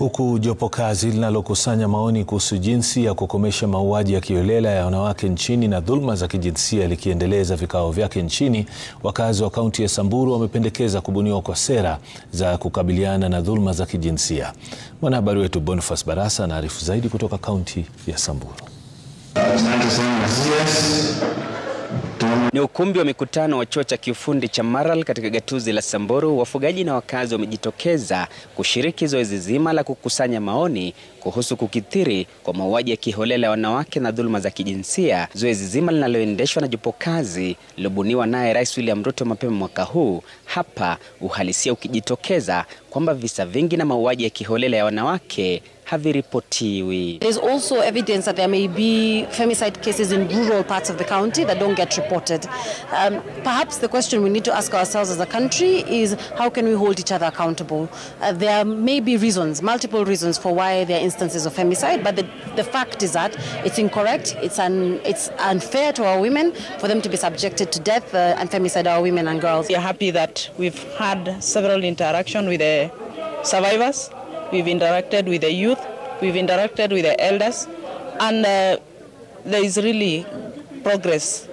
Huku jopo kazi linalokusanya maoni kuhusu jinsi ya kukomesha mauaji ya kiholela ya wanawake nchini na dhulma za kijinsia likiendeleza vikao vyake nchini, wakazi wa kaunti ya Samburu wamependekeza kubuniwa kwa sera za kukabiliana na dhulma za kijinsia. Mwanahabari wetu Boniface Barasa anaarifu zaidi kutoka kaunti ya Samburu. Ni ukumbi wa mikutano wa chuo cha kiufundi cha Maral katika gatuzi la Samburu. Wafugaji na wakazi wamejitokeza kushiriki zoezi zima la kukusanya maoni kuhusu kukithiri kwa mauaji ya kiholela ya wanawake na dhulma za kijinsia. Zoezi zima linaloendeshwa na jopo kazi lilobuniwa naye Rais William Ruto mapema mwaka huu. Hapa uhalisia ukijitokeza kwamba visa vingi na mauaji ya kiholela ya wanawake haviripotiwi. There is also evidence that there may be femicide cases in rural parts of the county that don't get reported. Perhaps the question we need to ask ourselves as a country is how can we hold each other accountable? There may be reasons, multiple reasons for why there are instances of femicide, but the fact is that it's incorrect, it's unfair to our women for them to be subjected to death and femicide our women and girls. We are happy that we've had several interactions with the survivors. We've interacted with the youth, we've interacted with the elders, and there is really progress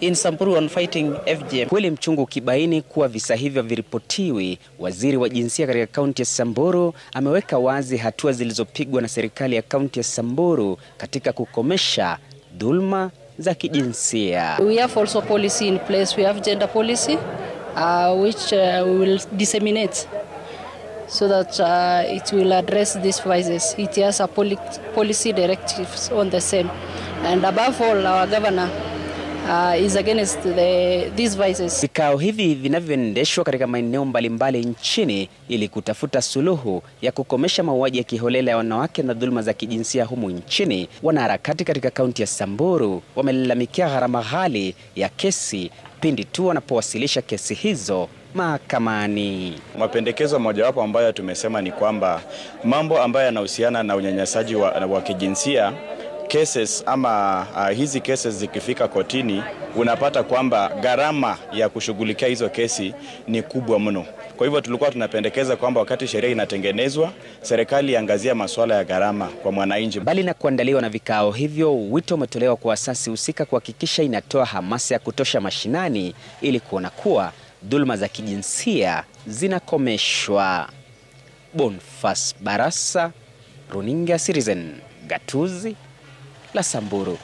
in Samburu on fighting FGM. Kweli mchungu kibaini kuwa visa hivyo viripotiwi, waziri wa jinsia katika kaunti ya Samburu ameweka wazi hatua zilizopigwa na serikali ya kaunti ya Samburu katika kukomesha dhulma za kijinsia. We have also policy in place. We have gender policy which we will disseminate so that it will address these vices. It has a policy directives on the same. And above all, our governor is against these vices. Vikao hivi vinavyoendeshwa katika maeneo mbalimbali nchini ili kutafuta suluhu ya kukomesha mauaji ya kiholela ya wanawake na dhulma za kijinsia humu nchini. Wanaharakati katika kaunti ya Samburu wamelalamikia gharama ghali ya kesi pindi tu wanapowasilisha kesi hizo mahakamani. Mapendekezo mojawapo ambayo tumesema ni kwamba mambo ambayo yanahusiana na unyanyasaji wa kijinsia, cases ama hizi cases zikifika kotini, unapata kwamba gharama ya kushughulikia hizo kesi ni kubwa mno. Kwa hivyo tulikuwa tunapendekeza kwamba wakati sheria inatengenezwa, serikali iangazia masuala ya gharama kwa mwananchi. Bali na kuandaliwa na vikao hivyo, wito umetolewa kwa asasi husika kuhakikisha inatoa hamasa ya kutosha mashinani ili kuona kuwa dhulma za kijinsia zinakomeshwa. Boniface Barasa, Runinga Citizen, gatuzi la Samburu.